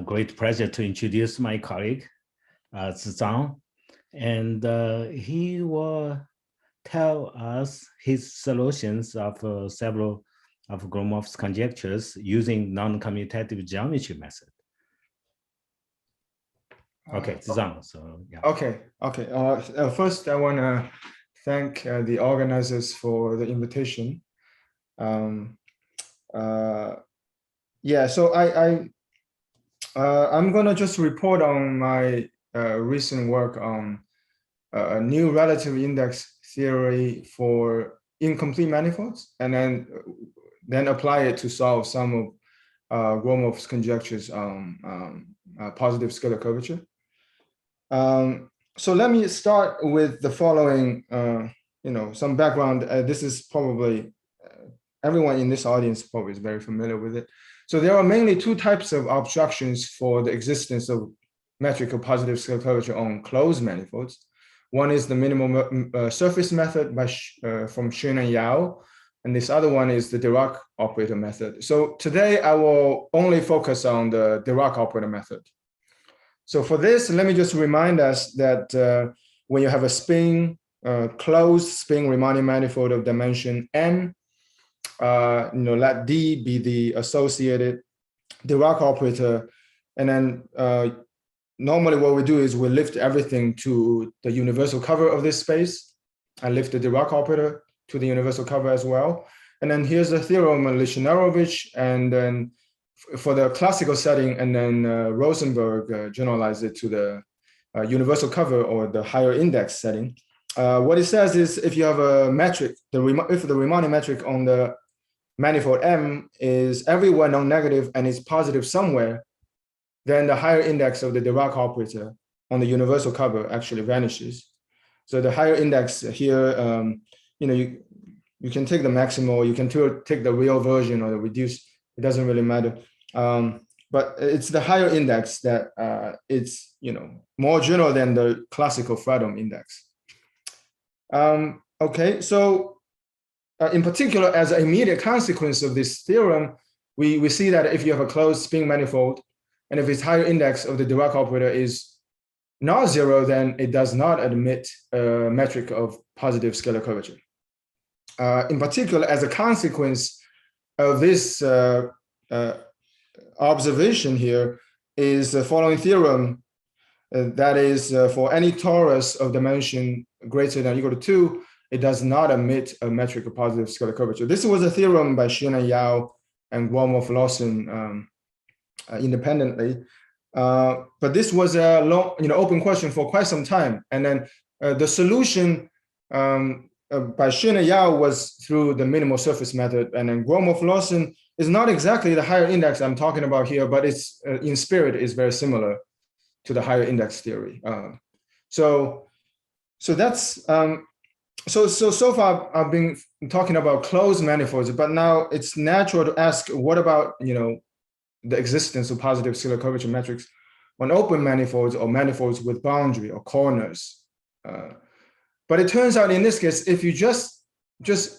great pleasure to introduce my colleague, Zhizhang, and he will tell us his solutions of several of Gromov's conjectures using non-commutative geometry method. Okay, Zhizhang, so yeah. Okay. First, I want to thank the organizers for the invitation. Yeah, so I'm gonna just report on my recent work on a new relative index theory for incomplete manifolds, and then apply it to solve some of Gromov's conjectures on positive scalar curvature. So let me start with the following, some background. This is probably everyone in this audience probably is very familiar with it. So there are mainly two types of obstructions for the existence of metrical positive scalar curvature on closed manifolds. One is the minimum surface method from Xie and Yao, and this other one is the Dirac operator method. So today I will only focus on the Dirac operator method. So for this, let me just remind us that when you have a closed spin Riemannian manifold of dimension n, let D be the associated Dirac operator, and then normally what we do is we lift everything to the universal cover of this space and lift the Dirac operator to the universal cover as well. And then here's the theorem of Lishnarovich, and then for the classical setting, and then Rosenberg generalized it to the universal cover or the higher index setting. What it says is if you have a metric, if the Riemannian metric on the manifold M is everywhere non-negative and is positive somewhere, then the higher index of the Dirac operator on the universal cover actually vanishes. So the higher index here, you can take the maximal, you can take the real version or the reduced, it doesn't really matter. But it's the higher index that it's more general than the classical Fredholm index. Okay, so in particular, as an immediate consequence of this theorem, we see that if you have a closed spin manifold, and if its higher index of the Dirac operator is not zero, then it does not admit a metric of positive scalar curvature. In particular, as a consequence of this observation here is the following theorem, that is for any torus of dimension greater than or equal to 2, it does not admit a metric of positive scalar curvature. This was a theorem by Xie and Yao and Gromov Lawson independently. But this was a long, open question for quite some time. And then the solution by Xie and Yao was through the minimal surface method, and then Gromov Lawson is not exactly the higher index I'm talking about here, but it's in spirit is very similar to the higher index theory. So that's so far I've been talking about closed manifolds, but now it's natural to ask, what about the existence of positive scalar curvature metrics on open manifolds or manifolds with boundary or corners? But it turns out in this case, if you just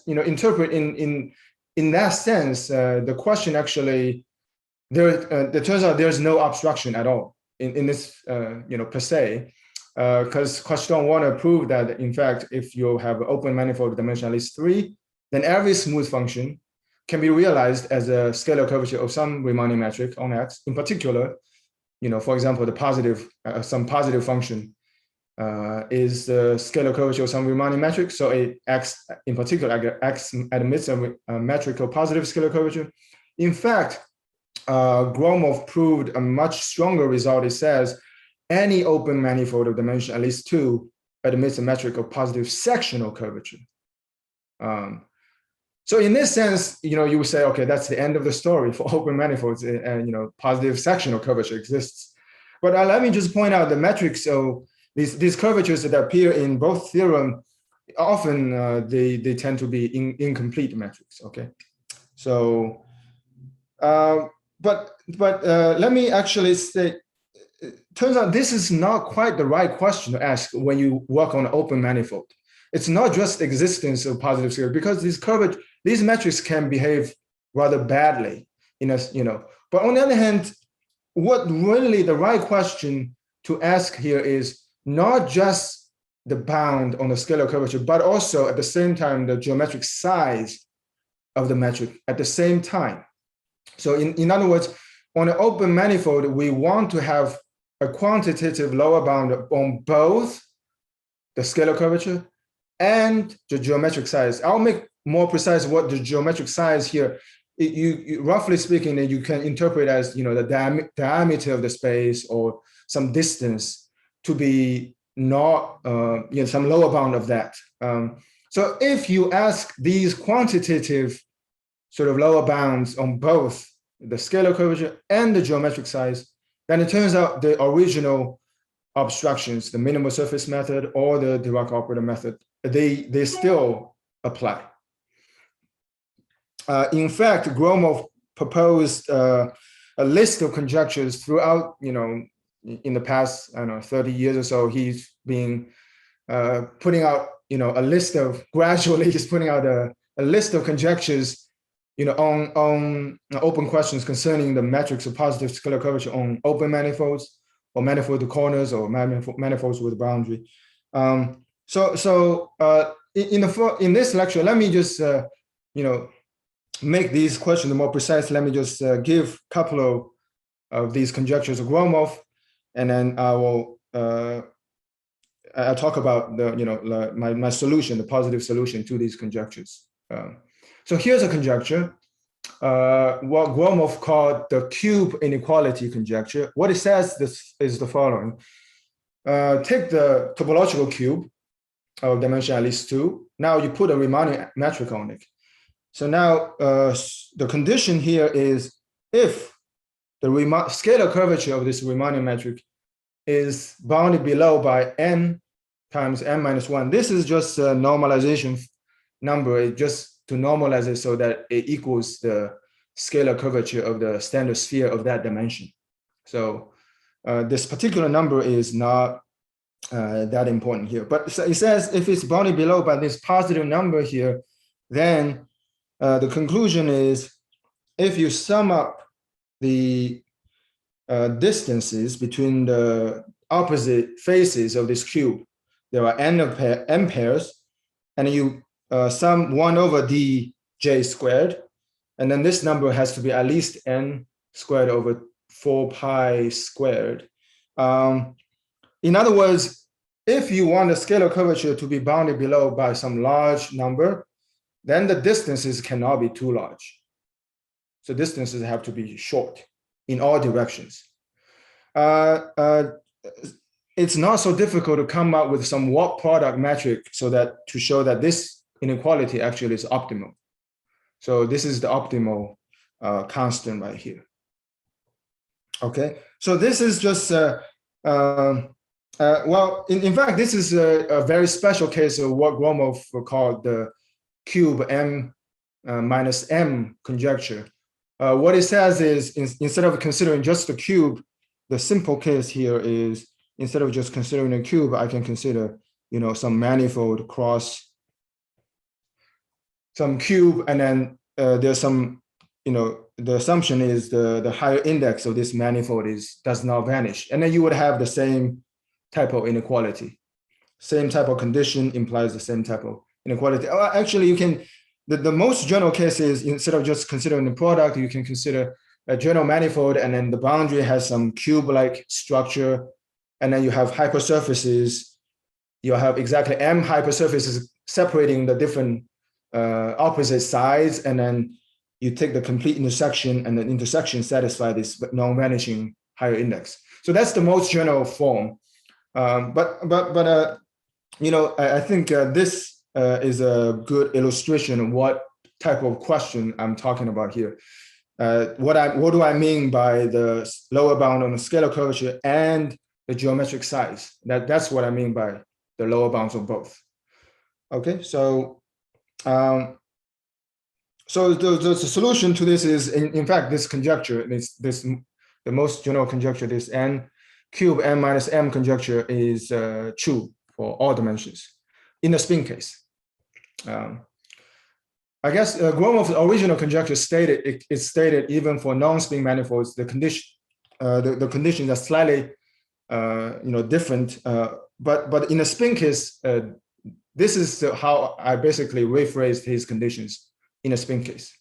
interpret in that sense, the question actually it turns out there's no obstruction at all in this per se, because question want to prove that in fact if you have an open manifold dimension at least 3, then every smooth function can be realized as a scalar curvature of some Riemannian metric on X. In particular, for example, the positive some positive function is the scalar curvature of some Riemannian metric. So X in particular, X admits a metric of positive scalar curvature. In fact, Gromov proved a much stronger result. It says any open manifold of dimension at least 2 admits a metric of positive sectional curvature. So in this sense, you would say, okay, that's the end of the story for open manifolds, and positive sectional curvature exists. But let me just point out the metrics of these curvatures that appear in both theorem. Often they tend to be incomplete metrics. Okay, so but let me actually say, it turns out this is not quite the right question to ask when you work on an open manifold. It's not just the existence of positive scalar, because these metrics can behave rather badly, but on the other hand, what really the right question to ask here is not just the bound on the scalar curvature, but also at the same time, the geometric size of the metric at the same time. So in other words, on an open manifold, we want to have a quantitative lower bound on both the scalar curvature and the geometric size. I'll make more precise what the geometric size here. You roughly speaking, you can interpret as the diameter of the space or some distance to be not some lower bound of that. So if you ask these quantitative sort of lower bounds on both the scalar curvature and the geometric size, then it turns out the original obstructions, the minimal surface method or the Dirac operator method, they still apply. In fact, Gromov proposed a list of conjectures throughout, in the past, 30 years or so. He's been putting out, a list of, gradually he's putting out a list of conjectures, on open questions concerning the metrics of positive scalar curvature on open manifolds or manifold with corners or manifolds with boundary. In this lecture, let me just, make these questions more precise. Let me just give a couple of these conjectures of Gromov, and then I'll talk about my solution, the positive solution to these conjectures. So here's a conjecture, what Gromov called the cube inequality conjecture. What it says is the following. Take the topological cube of dimension at least 2. Now you put a Riemannian metric on it. So now the condition here is if the scalar curvature of this Riemannian metric is bounded below by n times n minus 1. This is just a normalization number, just to normalize it so that it equals the scalar curvature of the standard sphere of that dimension. So this particular number is not that important here. But it says if it's bounded below by this positive number here, then the conclusion is if you sum up the distances between the opposite faces of this cube, there are n pairs, and you sum 1 over dj squared, and then this number has to be at least n squared over 4 pi squared. In other words, if you want the scalar curvature to be bounded below by some large number, then the distances cannot be too large. So distances have to be short in all directions. It's not so difficult to come up with some walk product metric so that to show that this inequality actually is optimal. So this is the optimal constant right here. Okay, so this is just well, in fact, this is a very special case of what Gromov called the cube m minus m conjecture. What it says is instead of considering just the cube, the simple case here is instead of just considering a cube, I can consider some manifold cross some cube, and then there's some the assumption is the higher index of this manifold does not vanish, and then you would have the same type of inequality. Same type of condition implies the same type of inequality. Actually, you can, the most general case is instead of just considering the product, you can consider a general manifold, and then the boundary has some cube-like structure, and then you have hypersurfaces. You have exactly m hypersurfaces separating the different opposite sides, and then you take the complete intersection, and the intersection satisfy this non-vanishing higher index. So that's the most general form. I think this is a good illustration of what type of question I'm talking about here. What do I mean by the lower bound on the scalar curvature and the geometric size? That's what I mean by the lower bounds of both. Okay, so the solution to this is in fact this conjecture, the most general conjecture, this n cube n minus m conjecture is true for all dimensions in the spin case. I guess Gromov's original conjecture stated, it stated even for non-spin manifolds, the condition the conditions are slightly different. But in a spin case, this is how I basically rephrased his conditions in a spin case.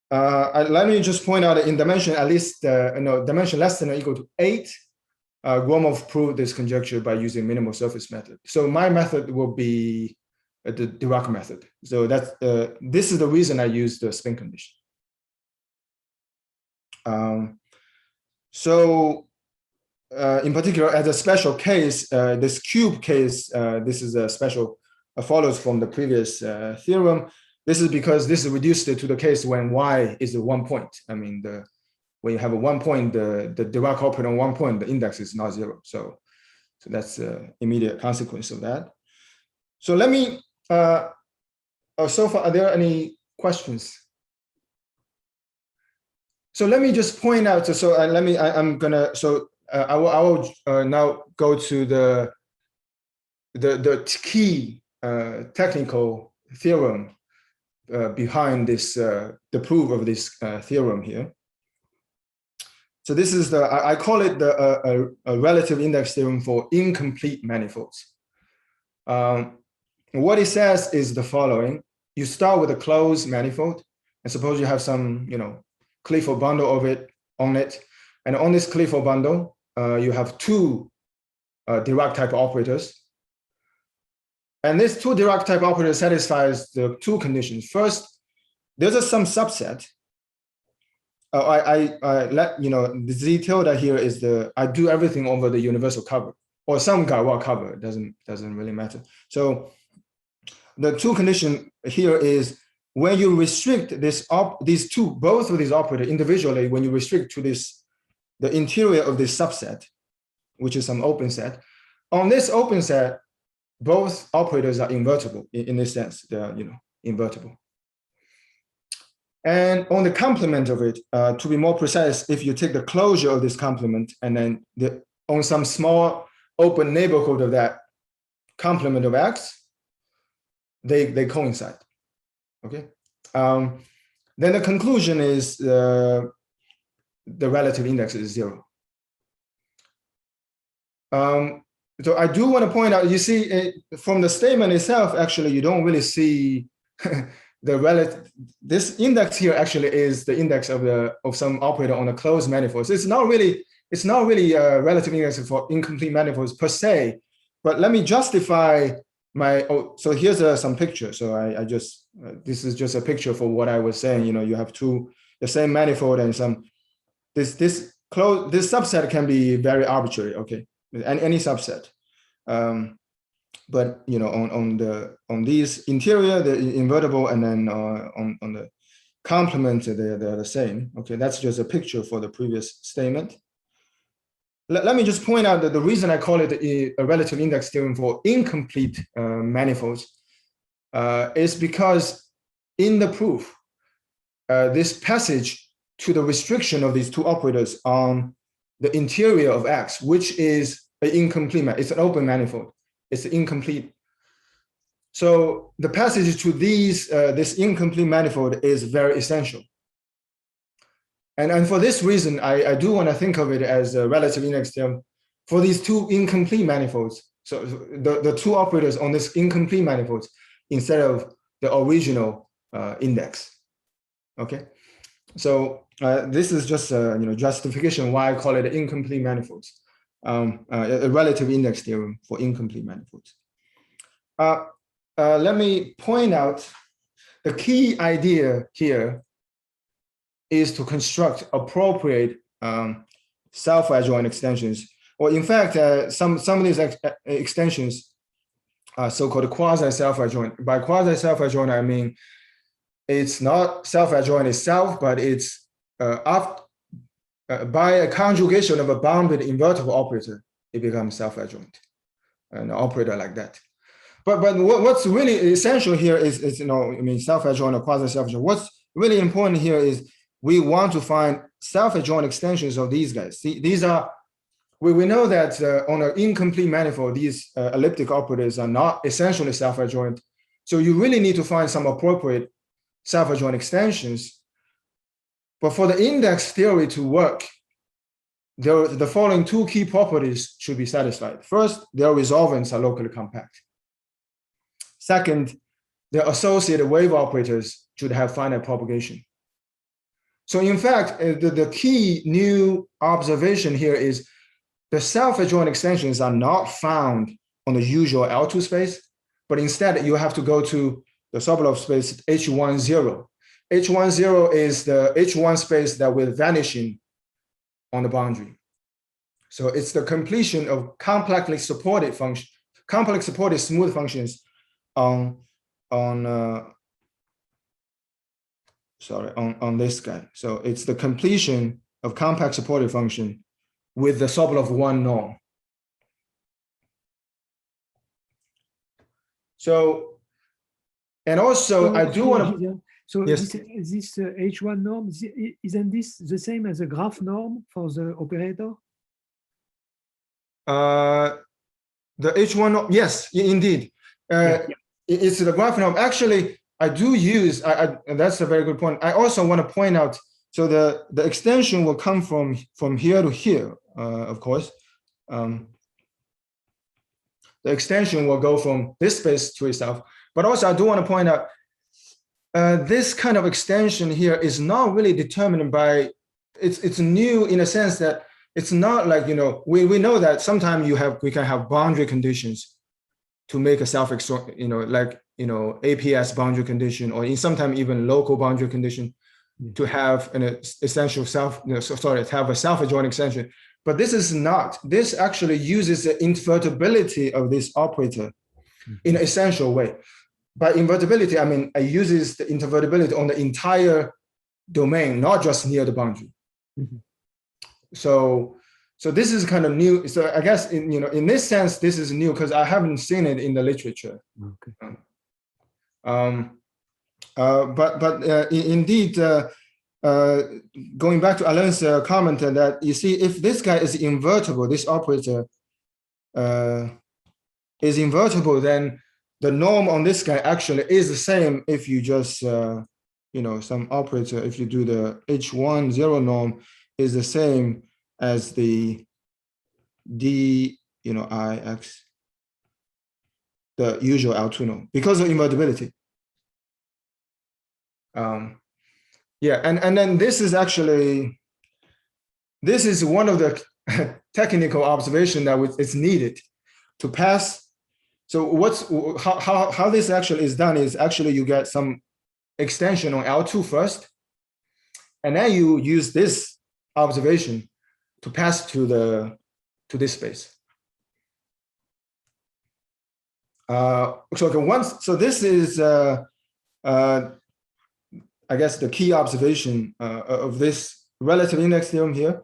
Let me just point out that in dimension at least dimension less than or equal to 8, Gromov proved this conjecture by using minimal surface method. So my method will be the Dirac method. So that's this is the reason I use the spin condition. In particular, as a special case, this cube case, this is a special follows from the previous theorem. This is because this is reduced to the case when y is a 1 point. I mean, when you have a 1 point, the Dirac operator on 1 point, the index is not 0. So that's the immediate consequence of that. So let me. So far, are there any questions? So let me just point out. So let me. I'm gonna. So I will now go to the key technical theorem behind this the proof of this theorem here. So this is I call it a relative index theorem for incomplete manifolds. What it says is the following: you start with a closed manifold, and suppose you have some Clifford bundle of it on it, and on this Clifford bundle you have 2 Dirac type operators. And this 2 Dirac type operator satisfies the 2 conditions. First, there's some subset. I let the detail that here is I do everything over the universal cover or some Galois cover. It doesn't really matter. So the 2 condition here is when you restrict both of these operators individually, when you restrict to the interior of this subset, which is some open set, on this open set, both operators are invertible in this sense. They are invertible. And on the complement of it, to be more precise, if you take the closure of this complement and then on some small open neighborhood of that complement of X, they coincide. Okay. Then the conclusion is the relative index is 0. So I do want to point out, you see, from the statement itself, actually, you don't really see the relative. This index here actually is the index of some operator on a closed manifold. So it's not really a relative index for incomplete manifolds per se. But let me justify my. So here's some picture. So I just this is just a picture for what I was saying. You have the same manifold and some this subset can be very arbitrary. Okay. Any subset, but on these interior, the invertible, and then on the complement, they're the same. Okay, that's just a picture for the previous statement. Let me just point out that the reason I call it a relative index theorem for incomplete manifolds is because in the proof, this passage to the restriction of these 2 operators on the interior of X, which is an incomplete manifold. It's an open manifold. It's incomplete. So the passage to this incomplete manifold is very essential. And for this reason, I do want to think of it as a relative index theorem for these 2 incomplete manifolds. So the 2 operators on this incomplete manifolds instead of the original index. Okay. So this is just justification why I call it incomplete manifolds, a relative index theorem for incomplete manifolds. Let me point out the key idea here is to construct appropriate self-adjoint extensions. Or in fact, some of these extensions are so-called quasi-self-adjoint. By quasi-self-adjoint, I mean it's not self-adjoint itself, but it's by a conjugation of a bounded invertible operator, it becomes self-adjoint, an operator like that. But what's really essential here is self-adjoint or quasi-self-adjoint. What's really important here is we want to find self-adjoint extensions of these guys. See, these are we know that on an incomplete manifold, these elliptic operators are not essentially self-adjoint. So you really need to find some appropriate self-adjoint extensions But for the index theory to work, the following two key properties should be satisfied. First, their resolvents are locally compact. Second, their associated wave operators should have finite propagation. So in fact, the key new observation here is the self-adjoint extensions are not found on the usual L2 space, but instead you have to go to the Sobolev space H10. H10 is the H1 space that will vanishing on the boundary. So it's the completion of complexly supported function, complex supported smooth functions on this guy. So it's the completion of compact supported function with the Sobolev 1 norm. So, and also I do want to. So yes. this H1 norm, isn't this the same as a graph norm for the operator? The H1 norm, yes, indeed. It's the graph norm. Actually, I do use, and that's a very good point. I also want to point out, so the extension will come from here to here, of course. The extension will go from this space to itself. But also I do want to point out, this kind of extension here is not really determined by, it's new in a sense that it's not like, we know that sometimes we can have boundary conditions to make a APS boundary condition, or sometimes even local boundary condition to have an essential to have a self-adjoint extension. But this is not, this actually uses the invertibility of this operator in an essential way. By invertibility, I mean, it uses the invertibility on the entire domain, not just near the boundary. So this is kind of new. So I guess in this sense, this is new because I haven't seen it in the literature. Okay. Indeed, going back to Alain's comment that you see, if this guy is invertible, this operator is invertible, then the norm on this guy actually is the same if you just, some operator, if you do the H10 norm is the same as the IX, the usual L2 norm because of invertibility. And then this is actually, this is one of the technical observation that it's needed to pass. So how this actually is done is actually you get some extension on L2 first, and then you use this observation to pass to this space. So this is I guess the key observation of this relative index theorem here.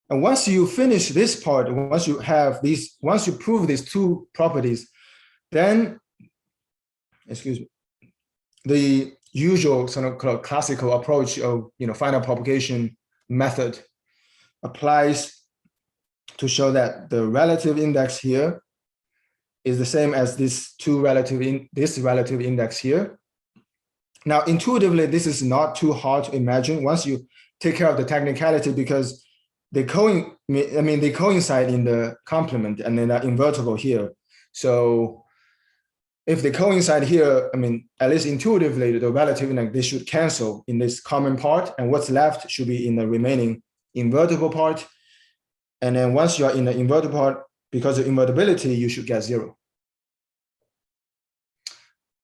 And once you finish this part, once you prove these two properties, then, the usual sort of classical approach of finite propagation method applies to show that the relative index here is the same as this relative index here. Now, intuitively, this is not too hard to imagine once you take care of the technicality, because they coincide in the complement and then are invertible here. So if they coincide here, at least intuitively, the relative index, they should cancel in this common part, and what's left should be in the remaining invertible part. And then once you're in the invertible part, because of invertibility, you should get 0.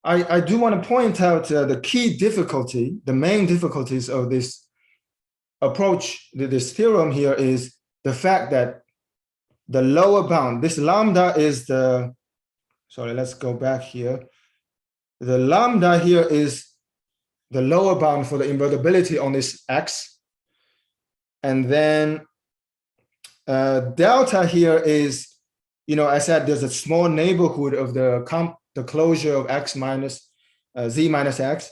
I do want to point out the key difficulty, the main difficulties of this approach, this theorem here, is the fact that the lower bound, this lambda is the, sorry, let's go back here. The lambda here is the lower bound for the invertibility on this x. And then delta here is, I said there's a small neighborhood of the closure of x minus z minus x.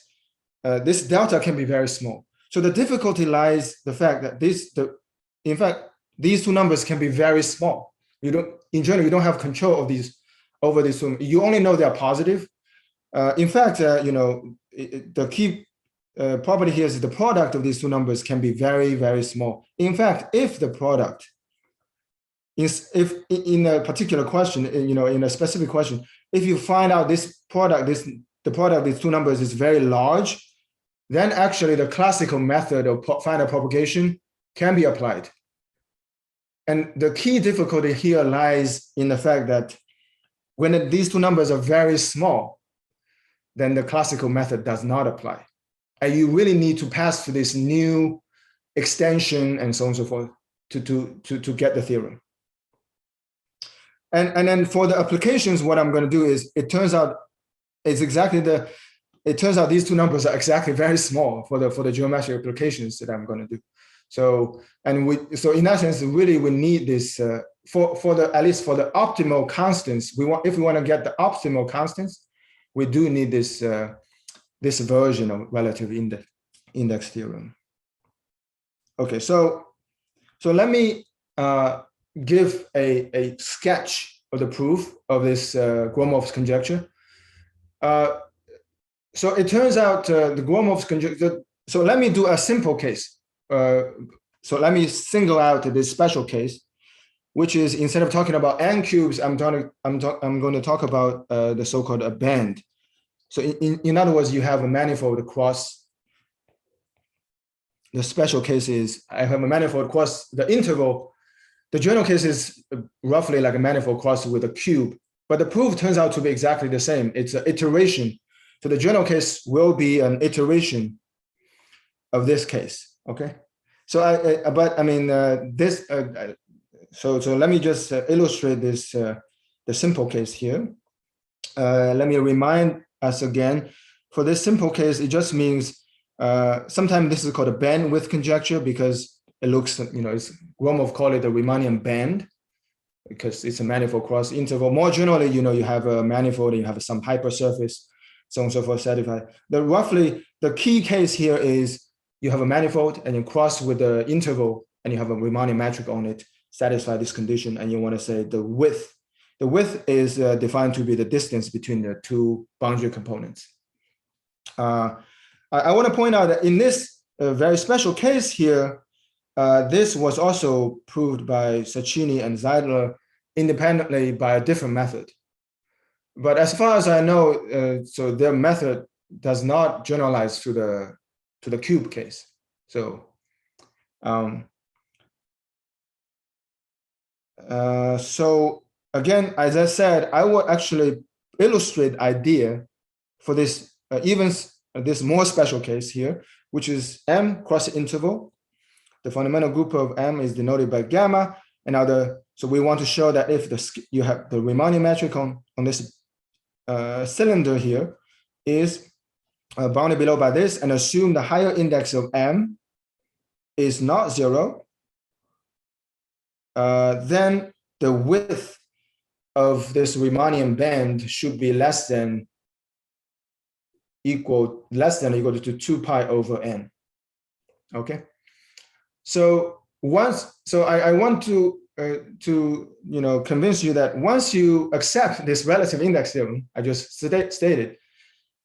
This delta can be very small. So the difficulty lies the fact that in fact, these two numbers can be very small. In general, you don't have control of these over this. You only know they are positive. In fact, the key property here is the product of these two numbers can be very, very small. In fact, if the product is, if in a particular question, in a specific question, if you find out this product, the product of these two numbers is very large, then actually the classical method of finite propagation can be applied. And the key difficulty here lies in the fact that when these two numbers are very small, then the classical method does not apply. And you really need to pass through this new extension and so on and so forth to get the theorem. And then for the applications, what I'm going to do is, it turns out these two numbers are exactly very small for the geometric applications that I'm going to do. So in that sense, really we need this at least for the optimal constants. If we want to get the optimal constants, we do need this this version of relative index theorem. Okay, so let me give a sketch of the proof of this Gromov's conjecture. So it turns out the Gromov's conjecture. So let me do a simple case. So let me single out this special case, which is, instead of talking about n cubes, I'm going to talk about the so-called a band. So in other words, you have a manifold across. The special case is I have a manifold across the interval. The general case is roughly like a manifold crossed with a cube, but the proof turns out to be exactly the same. It's an iteration. So the general case will be an iteration of this case. Okay. So so let me just illustrate this the simple case here. Let me remind us again. For this simple case, it just means sometimes this is called a bandwidth conjecture because it looks, Gromov call it a Riemannian band because it's a manifold cross interval. More generally, you have a manifold and you have some hypersurface, so on and so forth satisfied. The key case here is you have a manifold and you cross with the interval and you have a Riemannian metric on it, satisfy this condition, and you want to say the width. The width is defined to be the distance between the two boundary components. I want to point out that in this very special case here, this was also proved by Sacchini and Zeidler independently by a different method. But as far as I know, so their method does not generalize to the cube case. So, so again, as I said, I will actually illustrate idea for this this more special case here, which is M cross interval. The fundamental group of M is denoted by gamma. And now so we want to show that if you have the Riemannian metric on this cylinder here is bounded below by this, and assume the higher index of M is not 0, then the width of this Riemannian band should be less than equal to 2 pi over n. Okay. So I want to convince you that once you accept this relative index theorem I just stated,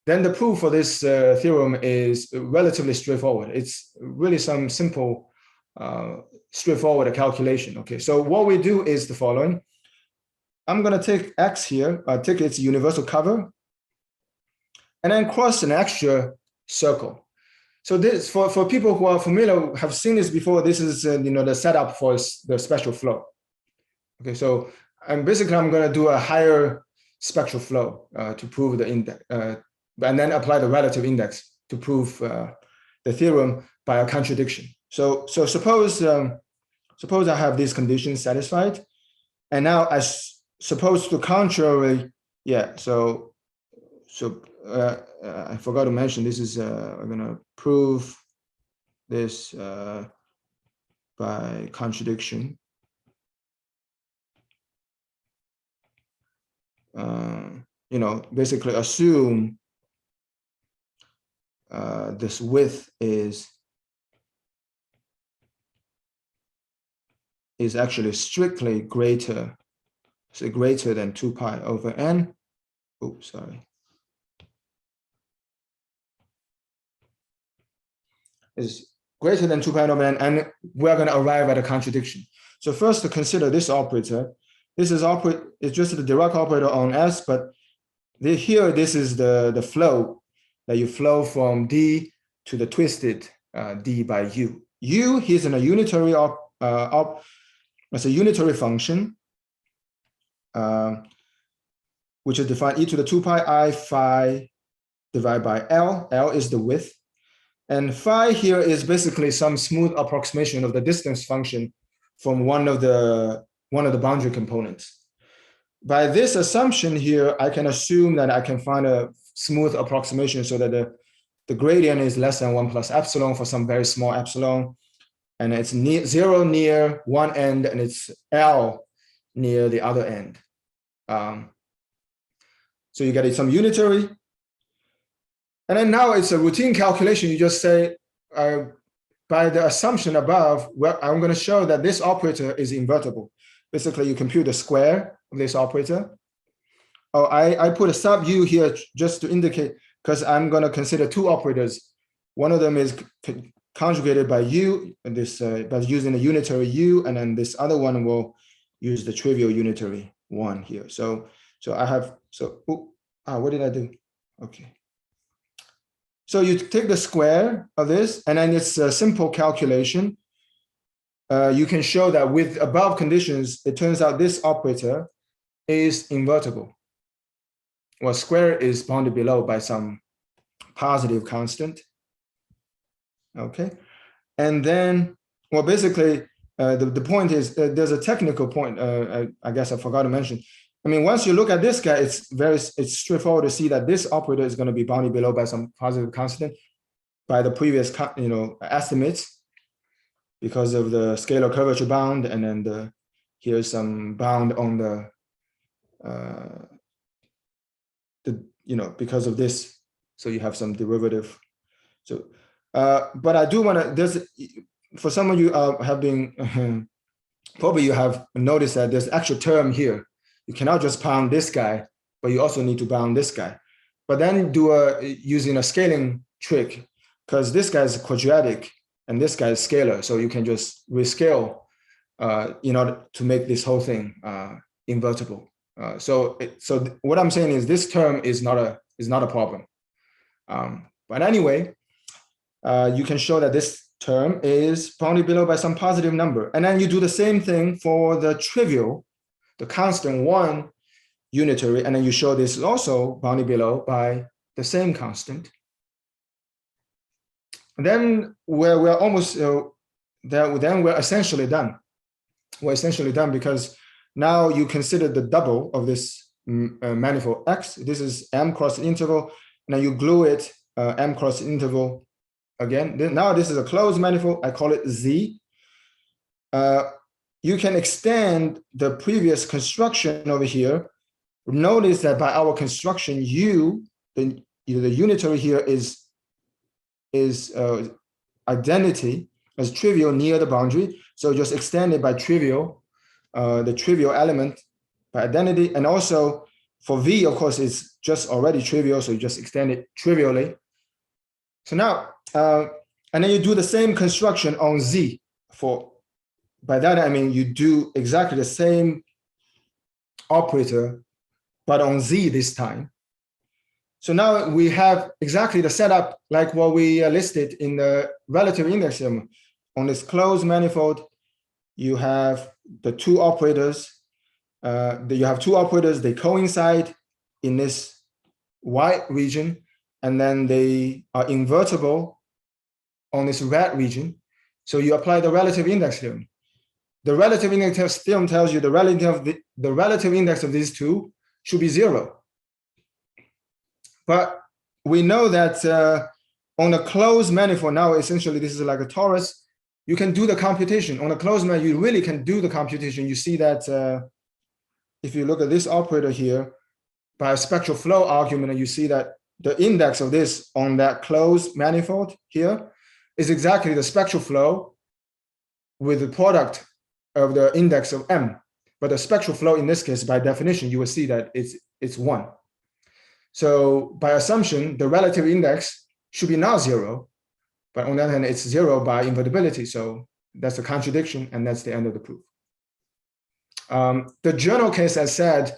then the proof for this theorem is relatively straightforward. It's really some simple, straightforward calculation. Okay, so what we do is the following. I'm going to take X here, take its universal cover, and then cross an extra circle. So this, for people who are familiar, have seen this before, this is the setup for the spectral flow. Okay, so I'm going to do a higher spectral flow to prove the index, and then apply the relative index to prove the theorem by a contradiction. So suppose I have these conditions satisfied, and now I suppose to contrary, yeah. So I forgot to mention this is I'm going to prove this by contradiction. Basically assume this width is actually strictly greater than 2 pi over n. Oops, sorry. is greater than 2 pi over n, and we're going to arrive at a contradiction. So first, to consider this operator. This is it's just the Dirac operator on S, but here this is the flow that you flow from D to the twisted D by U. U is in a unitary it's a unitary function, which is defined e to the 2 pi I phi divided by L. L is the width. And phi here is basically some smooth approximation of the distance function from one of the boundary components. By this assumption here, I can assume that I can find a smooth approximation so that the gradient is less than 1 plus epsilon for some very small epsilon. And it's zero near one end, and it's L near the other end. So you get some unitary. And then now it's a routine calculation. You just say, by the assumption above, well, I'm going to show that this operator is invertible. Basically, you compute the square of this operator. Oh, I put a sub u here just to indicate, because I'm going to consider two operators. One of them is conjugated by u, and this by using a unitary u, and then this other one will use the trivial unitary one here. So I have, what did I do? Okay. So you take the square of this, and then it's a simple calculation. You can show that with above conditions, it turns out this operator is invertible. Well, square is bounded below by some positive constant. Okay. And then, well, basically, the point is, there's a technical point, I guess I forgot to mention. I mean, once you look at this guy, it's straightforward to see that this operator is going to be bounded below by some positive constant by the previous, estimates, because of the scalar curvature bound, and then here's some bound on because of this, so you have some derivative. So, but I do want to. For some of you have been probably you have noticed that there's actual term here. You cannot just bound this guy, but you also need to bound this guy. But then using a scaling trick, because this guy is quadratic and this guy is scalar, so you can just rescale in order to make this whole thing invertible. So what I'm saying is this term is not a problem. But anyway, you can show that this term is bounded below by some positive number, and then you do the same thing for the trivial, the constant one unitary, and then you show this is also bounded below by the same constant. And then we're almost then we're essentially done. We're essentially done because now you consider the double of this manifold X. This is M cross interval, and then you glue it M cross interval again. Now this is a closed manifold. I call it Z. You can extend the previous construction over here. Notice that by our construction, the unitary here is identity as trivial near the boundary. So just extend it by trivial, the trivial element by identity. And also for V, of course, it's just already trivial. So you just extend it trivially. So now, and then you do the same construction on Z by that, I mean, you do exactly the same operator, but on Z this time. So now we have exactly the setup like what we listed in the relative index theorem. On this closed manifold, you have the two operators. You have two operators, they coincide in this white region, and then they are invertible on this red region. So you apply the relative index theorem. The relative index theorem tells you the relative index of these two should be 0. But we know that on a closed manifold, now essentially this is like a torus, you can do the computation. On a closed manifold, you really can do the computation. You see that if you look at this operator here, by a spectral flow argument, you see that the index of this on that closed manifold here is exactly the spectral flow with the product of the index of M. But the spectral flow in this case, by definition, you will see that it's 1. So by assumption, the relative index should be not 0, But on the other hand, it's 0 by invertibility. So that's a contradiction, and that's the end of the proof. The journal case, as said,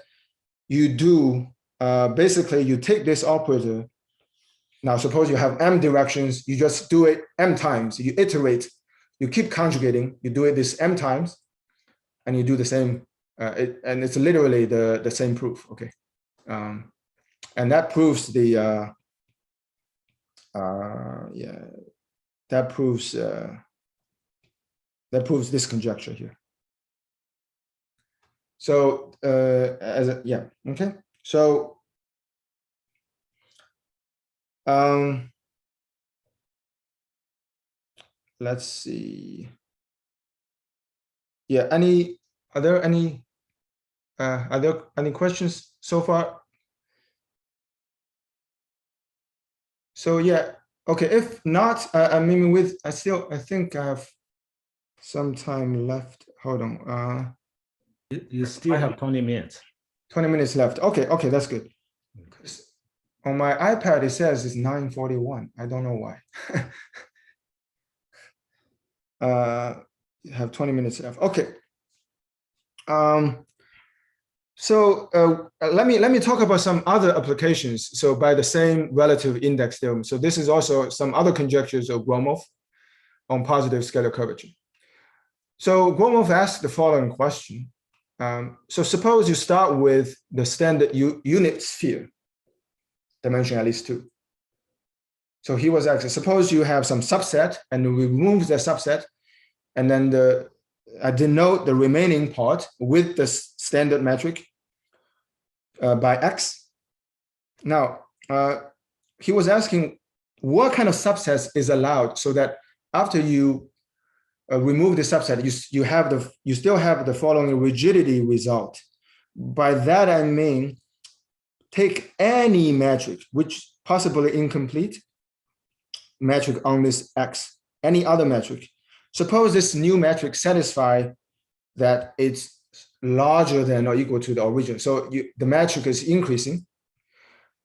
you do basically you take this operator. Now, suppose you have m directions, you just do it m times. You iterate, you keep conjugating, you do it this m times, and you do the same. And it's literally the same proof. Okay, and that proves the that proves this conjecture here. So okay. So let's see. Yeah, are there any questions so far? So yeah, okay. If not, I mean, I think I have some time left. Hold on. You still have 20 minutes. 20 minutes left. Okay, that's good. Okay. On my iPad, it says it's 9:41. I don't know why. You have 20 minutes left. Okay. So let me talk about some other applications. So by the same relative index theorem. So this is also some other conjectures of Gromov on positive scalar curvature. So Gromov asked the following question. So suppose you start with the standard unit sphere, dimension at least 2. So he was asking, suppose you have some subset and we remove the subset, and then I denote the remaining part with the standard metric by x. Now, he was asking what kind of subsets is allowed so that after you remove the subset, you still have the following rigidity result. By that I mean, take any metric, which possibly incomplete metric on this x, any other metric. Suppose this new metric satisfies that it's larger than or equal to the original. So the metric is increasing,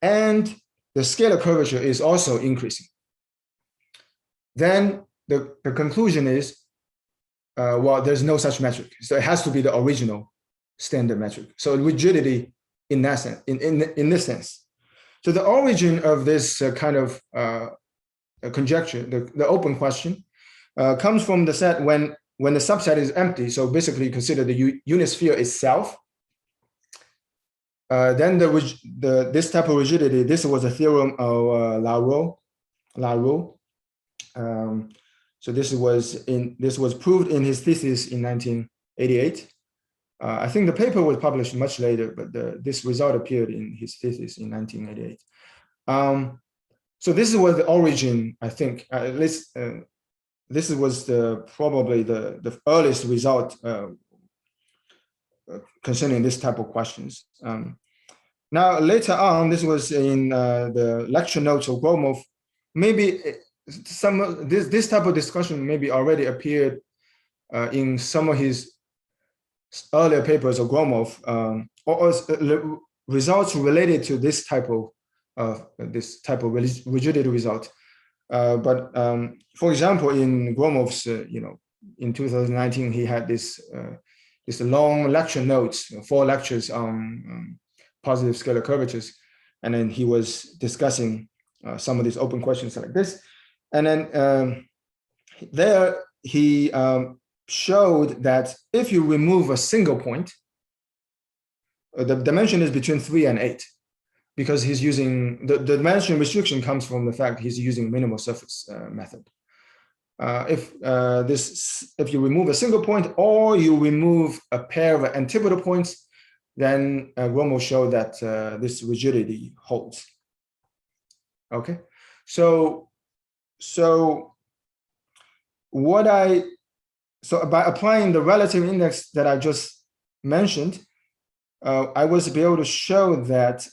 and the scalar curvature is also increasing. Then the conclusion is, well, there's no such metric. So it has to be the original standard metric. So rigidity in that sense, in this sense. So the origin of this kind of conjecture, the open question, comes from the set when the subset is empty. So basically consider the unit sphere itself. Then this type of rigidity, this was a theorem of Laroux. So this was proved in his thesis in 1988. I think the paper was published much later, but this result appeared in his thesis in 1988. So this was the origin, I think, at least this was probably the earliest result concerning this type of questions. Now, later on, this was in the lecture notes of Gromov. Maybe this type of discussion maybe already appeared in some of his earlier papers of Gromov, or results related to this type of rigidity result. But for example, in Gromov's, in 2019, he had this long lecture notes, 4 lectures on positive scalar curvatures, and then he was discussing some of these open questions like this. And then there he showed that if you remove a single point, the dimension is between 3 and 8, because he's using the dimension restriction comes from the fact he's using minimal surface method. If you remove a single point or you remove a pair of antipodal points, then Gromov showed that this rigidity holds. Okay, so by applying the relative index that I just mentioned, I was able to show that,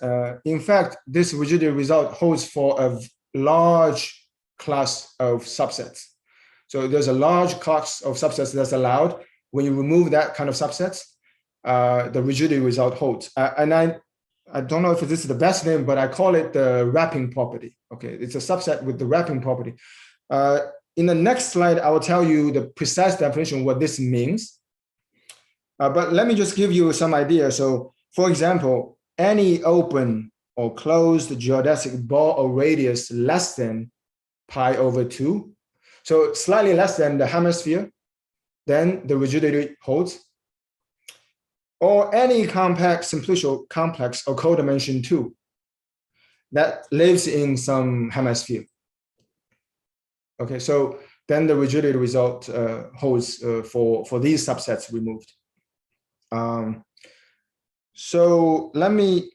in fact, this rigidity result holds for a large class of subsets. So there's a large class of subsets that's allowed. When you remove that kind of subsets, the rigidity result holds. And I don't know if this is the best name, but I call it the wrapping property. Okay, it's a subset with the wrapping property. In the next slide, I will tell you the precise definition of what this means. But let me just give you some idea. So, for example, any open or closed geodesic ball or radius less than pi over 2, so slightly less than the hemisphere, then the rigidity holds. Or any compact simplicial complex or codimension 2 that lives in some hemisphere. Okay, so then the rigidity result holds for these subsets removed. So let me,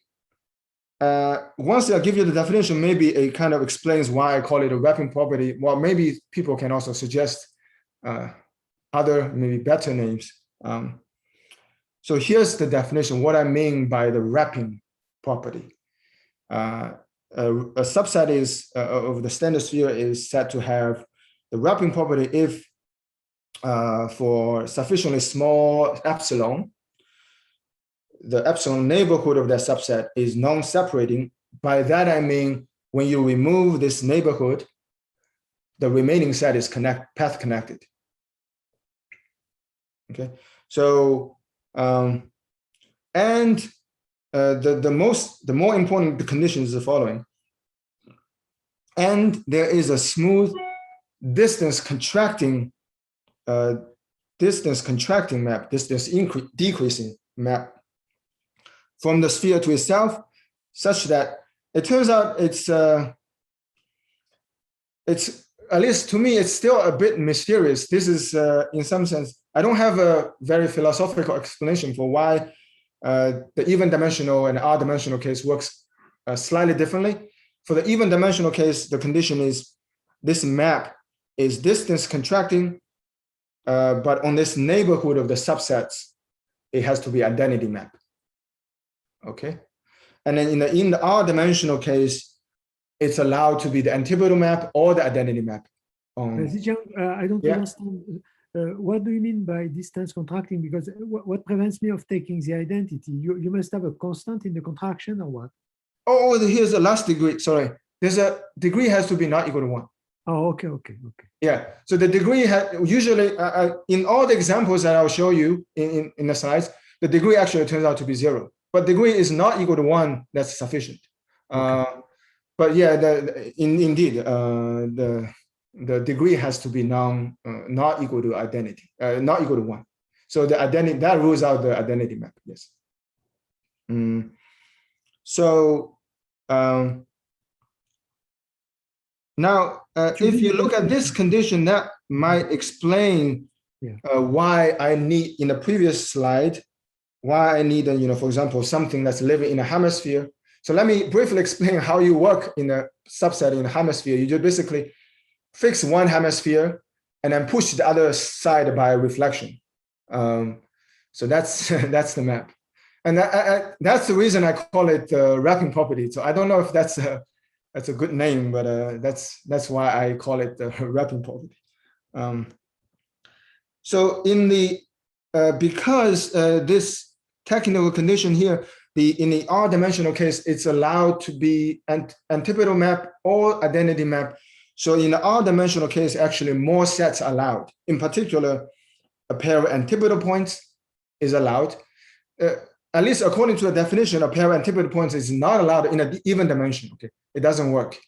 once I give you the definition, maybe it kind of explains why I call it a wrapping property. Well, maybe people can also suggest other, maybe better names. So here's the definition, what I mean by the wrapping property. A subset is of the standard sphere is said to have the wrapping property if for sufficiently small epsilon, the epsilon neighborhood of that subset is non-separating. By that I mean when you remove this neighborhood, the remaining set is path connected. Okay, so the more important condition is the following. And there is a smooth distance contracting map, distance decreasing map from the sphere to itself, such that it turns out it's at least to me, it's still a bit mysterious. This is in some sense, I don't have a very philosophical explanation for why the even dimensional and odd dimensional case works slightly differently. For the even dimensional case, the condition is this map is distance contracting, but on this neighborhood of the subsets, it has to be identity map. Okay, and then in the odd dimensional case, it's allowed to be the antipodal map or the identity map. Zhizhang, I don't understand. What do you mean by distance contracting? Because what prevents me of taking the identity? You must have a constant in the contraction or what? Oh, here's the last degree. Sorry, there's a degree has to be not equal to 1. Oh, okay. Yeah, so the degree usually in all the examples that I'll show you in the slides, the degree actually turns out to be 0. But degree is not equal to 1. That's sufficient. Okay. But yeah, indeed, the degree has to be not equal to identity, not equal to 1. So the identity that rules out the identity map. Yes. So now, if you look at this condition, that might explain why I need in the previous slide, why I need, for example, something that's living in a hemisphere. So let me briefly explain how you work in a subset in a hemisphere. You just basically fix one hemisphere and then push the other side by reflection. So that's the map, and that's the reason I call it wrapping property. So I don't know if that's a good name, but that's why I call it the wrapping property. So in the because this technical condition here, in the R-dimensional case, it's allowed to be antipodal map or identity map. So in the R-dimensional case, actually more sets are allowed. In particular, a pair of antipodal points is allowed. At least according to the definition, a pair of antipodal points is not allowed in an even dimension. Okay, it doesn't work.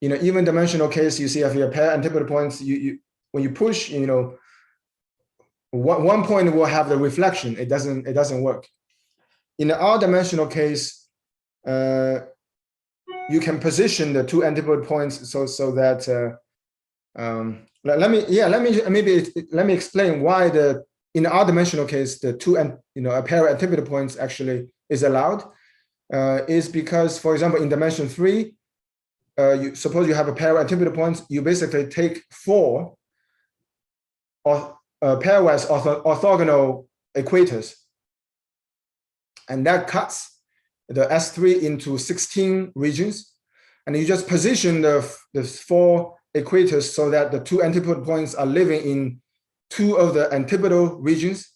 In an even dimensional case, you see if you have a pair of antipodal points, when you push, one point will have the reflection. It doesn't work. In the R-dimensional case, you can position the two antipodal points so that let me explain why in the R-dimensional case the two a pair of antipodal points actually is allowed. Is because, for example, in dimension 3, suppose you have a pair of antipodal points, you basically take 4 pairwise orthogonal equators, and that cuts the S3 into 16 regions, and you just position the 4 equators so that the 2 antipodal points are living in 2 of the antipodal regions,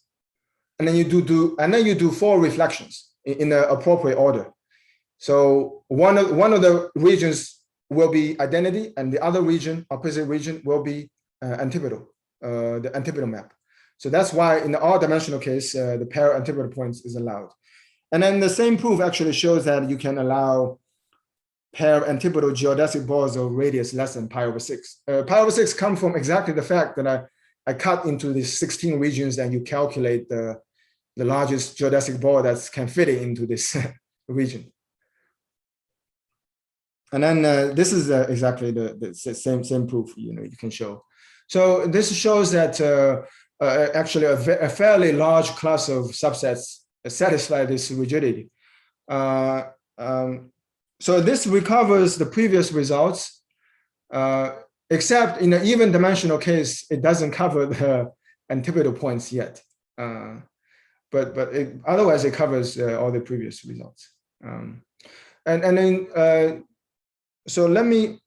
and then you do 4 reflections in the appropriate order. So one of the regions will be identity, and the other region, opposite region, will be antipodal, the antipodal map. So that's why in the all-dimensional case, the pair of antipodal points is allowed. And then the same proof actually shows that you can allow pair of antipodal geodesic balls of radius less than pi over 6. Pi over 6 come from exactly the fact that I cut into these 16 regions and you calculate the largest geodesic ball that can fit into this region. And then this is exactly the same proof you can show. So this shows that actually a fairly large class of subsets satisfy this rigidity. So this recovers the previous results, except in the even dimensional case, it doesn't cover the antipodal points yet. But otherwise, it covers all the previous results. And then, so let me,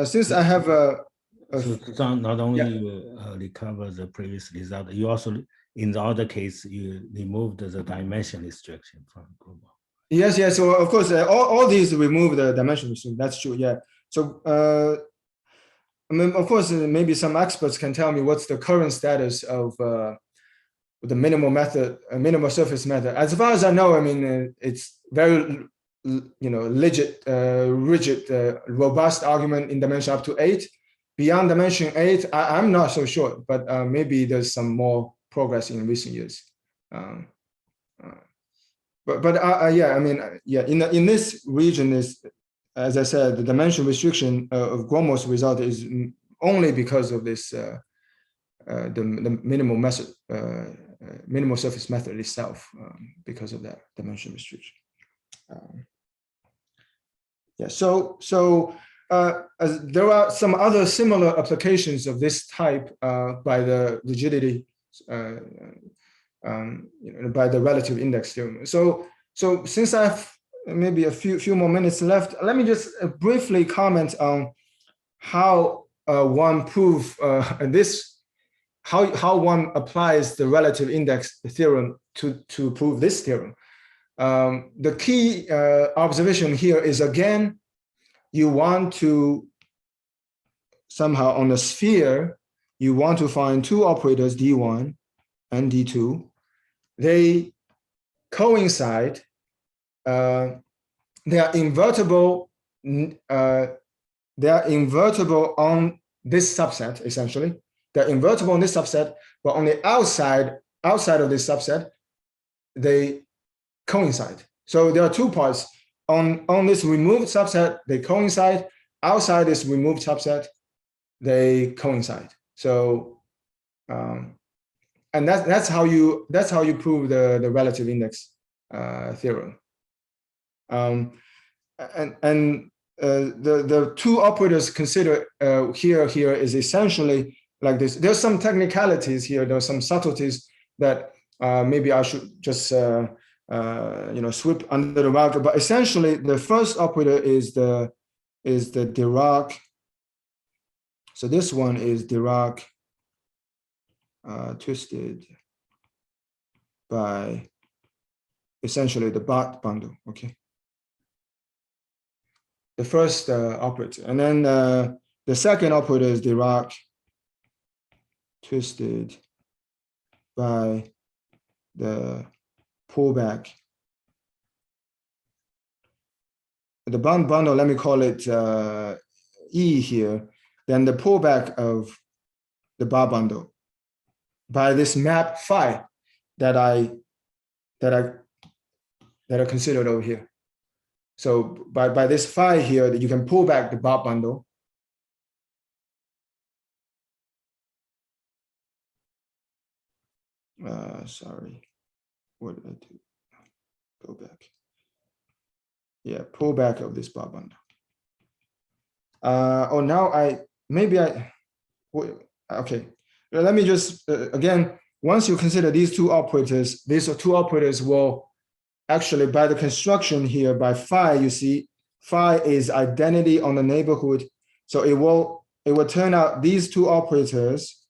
since I have so not only recover the previous result, you also, in the other case, you removed the dimension restriction from Gromov. Yes. So of course, all these remove the dimension restriction. That's true. Yeah. So I mean, of course, maybe some experts can tell me what's the current status of the minimal method, minimal surface method. As far as I know, I mean, it's very rigid, robust argument in dimension up to 8. Beyond dimension 8, I'm not so sure, but maybe there's some more progress in recent years. But yeah, I mean, yeah, in this region is, as I said, the dimension restriction of Gromov's result is only because of this the minimal method, minimal surface method itself, because of that dimension restriction. Yeah, so there are some other similar applications of this type by the rigidity, by the relative index theorem. So since I have maybe a few more minutes left, let me just briefly comment on how one prove this, how one applies the relative index theorem to prove this theorem. The key observation here is, again, you want to somehow on a sphere, you want to find two operators D1 and D2. They coincide. They are invertible. They are invertible on this subset, essentially. They're invertible on this subset, but on the outside of this subset, they coincide. So there are two parts. On this removed subset, they coincide. Outside this removed subset, they coincide. So, and that's how you prove the relative index theorem. The two operators considered here is essentially like this. There's some technicalities here. There's some subtleties that maybe I should just sweep under the rug. But essentially, the first operator is the Dirac. So this one is Dirac twisted by essentially the Barth bundle. Okay. The first operator, and then the second operator is Dirac twisted by the pullback. The Barth bundle, let me call it E here. Then the pullback of the Barth bundle by this map phi that I considered over here. So by this phi here, that you can pull back the Barth bundle. Sorry, what did I do? Go back. Yeah, pull back of this Barth bundle. Okay. Let me just again. Once you consider these two operators will actually, by the construction here, by phi, you see, phi is identity on the neighborhood. So it will turn out these two operators,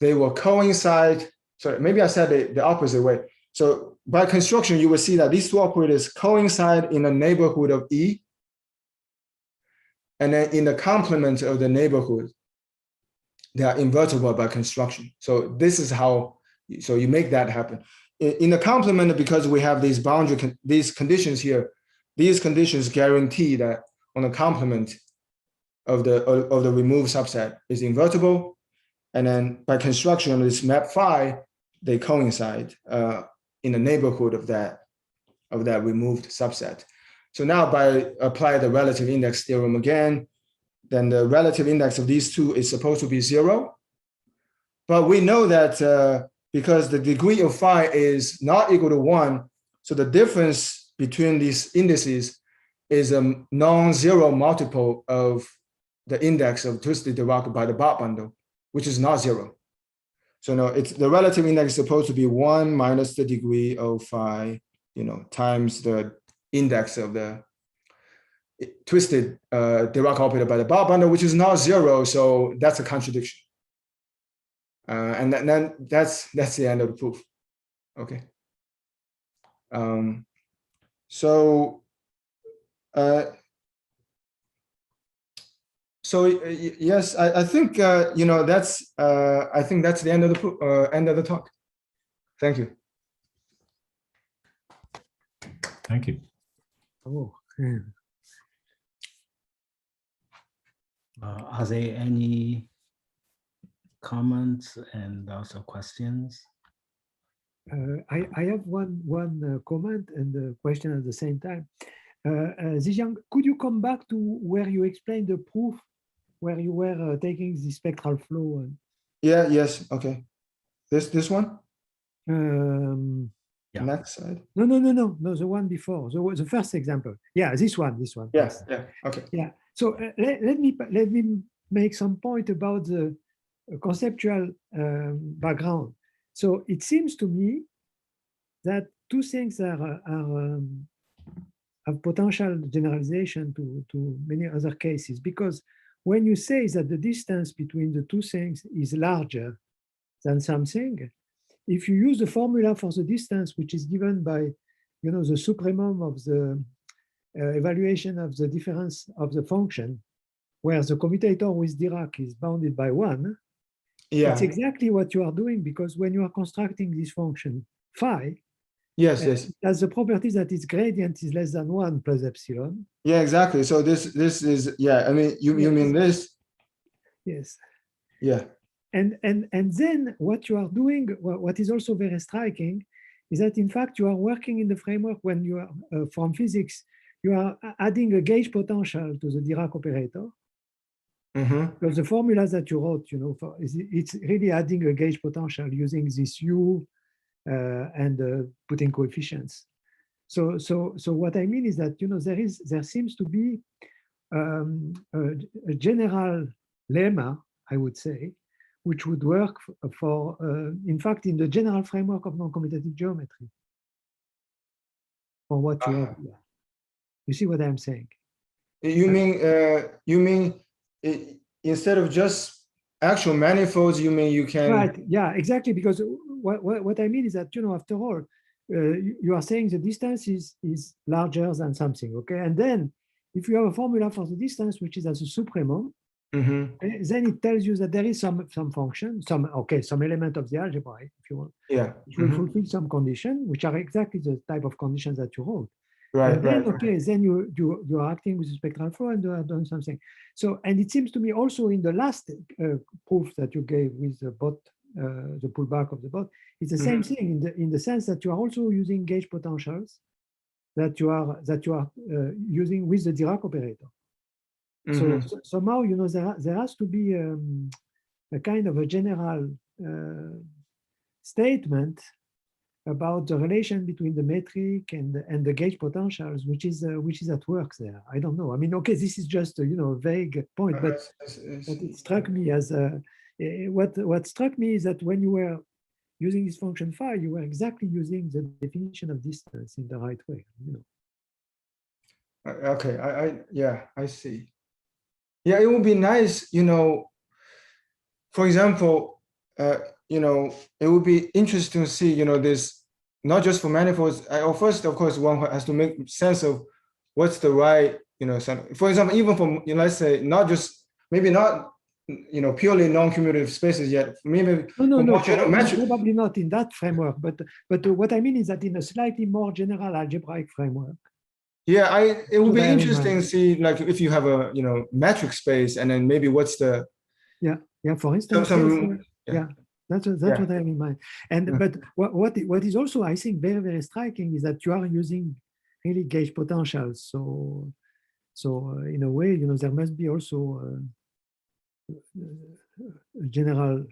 they will coincide. Sorry, maybe I said it the opposite way. So by construction, you will see that these two operators coincide in the neighborhood of E. And then in the complement of the neighborhood, they are invertible by construction. So this is how, so you make that happen. In the complement, because we have these boundary, these conditions here, these conditions guarantee that on the complement of the removed subset is invertible. And then by construction of this map phi, they coincide in the neighborhood of that removed subset. So now by apply the relative index theorem again, then the relative index of these two is supposed to be 0. But we know that because the degree of phi is not equal to 1, so the difference between these indices is a non-zero multiple of the index of twisted Dirac by the Bott bundle, which is not 0. So no, it's the relative index is supposed to be 1 minus the degree of phi, times the index of the twisted Dirac operator by the Bott bundle, which is not 0. So that's a contradiction. And then that's the end of the proof. Okay. Yes, I think that's I think that's the end of the talk. Thank you. Thank you. Oh. Are there any comments and also questions? I have one comment and a question at the same time. Zhizhang, could you come back to where you explained the proof, where you were taking the spectral flow? And, yes, okay. This one? Yeah. Next slide. No, the one before, the first example. Yeah, this one. Yes, yeah, okay. Yeah, so let me make some point about the conceptual background. So it seems to me that two things have potential generalization to many other cases, because when you say that the distance between the two things is larger than something, if you use the formula for the distance, which is given by, the supremum of the evaluation of the difference of the function, where the commutator with Dirac is bounded by 1, yeah, it's exactly what you are doing, because when you are constructing this function phi, yes, it has the property that its gradient is less than 1 plus epsilon. yeah, exactly. So this is, yeah, I mean, you mean this? Yes. Yeah. And then what you are doing, what is also very striking, is that in fact you are working in the framework when you are from physics, you are adding a gauge potential to the Dirac operator. Because the formulas that you wrote, it's really adding a gauge potential using this U and putting coefficients. So what I mean is that there seems to be a general lemma, I would say, which would work for in fact, in the general framework of non-commutative geometry. For what you see what I'm saying? You mean instead of just actual manifolds, you mean you can? Right. Yeah, exactly. Because what I mean is that after all, you are saying the distance is larger than something. Okay, and then if you have a formula for the distance which is as a supremum, then it tells you that there is some function, some element of the algebra, if you want, which will fulfill some condition, which are exactly the type of conditions that you wrote. Right, then, right. Okay, then you are acting with the spectral flow and you are doing something. So, and it seems to me also in the last proof that you gave with the bot, the pullback of the bot, it's the same thing in the sense that you are also using gauge potentials that you are using with the Dirac operator. So somehow, there has to be a kind of a general statement about the relation between the metric and the gauge potentials, which is at work there. I don't know. I mean, okay, this is just a vague point, but it struck me as what struck me is that when you were using this function phi, you were exactly using the definition of distance in the right way. Okay, I see. Yeah, it would be nice, for example, it would be interesting to see, this, not just for manifolds. First, of course, one has to make sense of what's the right for example, even from, let's say, not just, maybe not, purely non-commutative spaces yet, maybe no, more geometric. probably not in that framework, but what I mean is that in a slightly more general algebraic framework. Yeah, it would be bear in interesting to mind. see, like, if you have a, metric space, and then maybe what's the, Yeah, for instance, yeah. That's what I have in mind. And but what is also, I think, very, very striking is that you are using really gauge potentials. So in a way, there must be also a general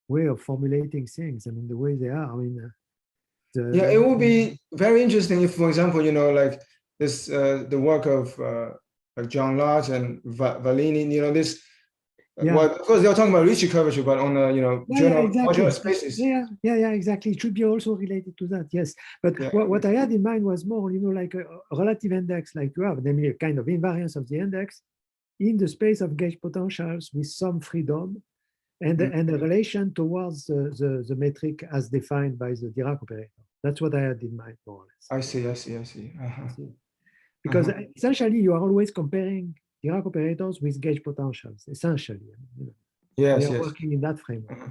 way of formulating things. I mean, the way they are. I mean, it would be very interesting if, for example, like this, the work of like John Lodge and Valini, this. Well, of course, they were talking about Ricci curvature, but on general spaces. Yeah, exactly. It should be also related to that, yes. But what I had in mind was more, like a relative index, like you have, namely a kind of invariance of the index in the space of gauge potentials with some freedom, and a relation towards the metric as defined by the Dirac operator. That's what I had in mind, more or less. I see. Because essentially, you are always comparing Dirac operators with gauge potentials, essentially. Yes, we are working in that framework.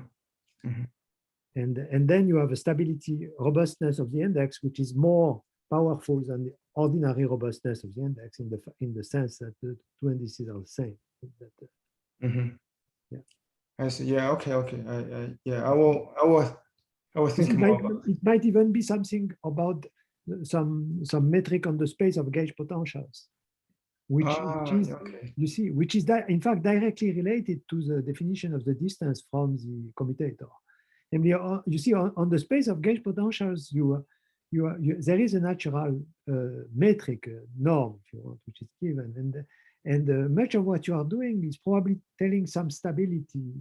And then you have a stability, robustness of the index, which is more powerful than the ordinary robustness of the index in the sense that the two indices are the same. I see. Yeah. Okay. I will think more. It might even be something about some metric on the space of gauge potentials, which is, you see, which is in fact directly related to the definition of the distance from the commutator. And you see, on the space of gauge potentials, there is a natural metric norm, if you want, which is given, and much of what you are doing is probably telling some stability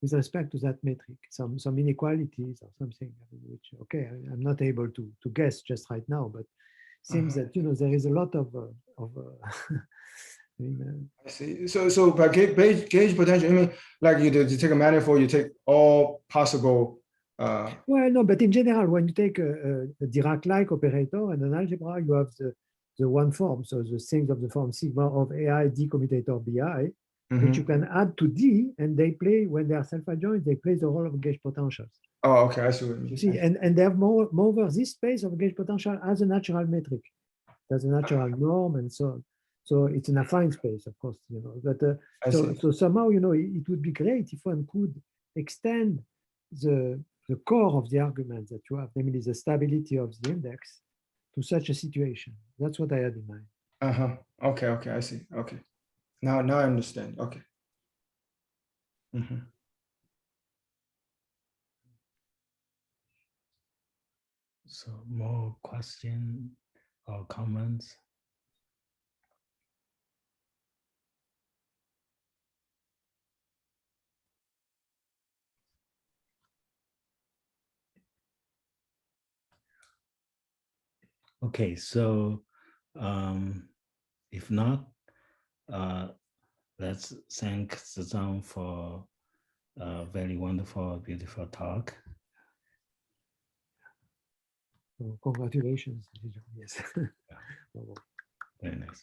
with respect to that metric, some inequalities or something, which, okay, I'm not able to guess just right now, but seems that there is a lot of I see. So by gauge potential, I mean, like you take a manifold, you take all possible. Well, no, but in general, when you take a Dirac-like operator and an algebra, you have the one form, so the things of the form sigma of AI D commutator BI, which you can add to D, and they play, when they are self-adjoint, they play the role of gauge potentials. Oh, okay, I see what you mean. You see, and they have moreover, this space of gauge potential as a natural metric. There's a natural norm and so on. So it's an affine space, of course, but so somehow, it would be great if one could extend the core of the argument that you have, namely the stability of the index, to such a situation. That's what I had in mind. Okay, I see. Okay. Now I understand. Okay. So more questions or comments? Okay, so if not, let's thank Zhizhang for a very wonderful, beautiful talk. So congratulations. Yes. Very nice.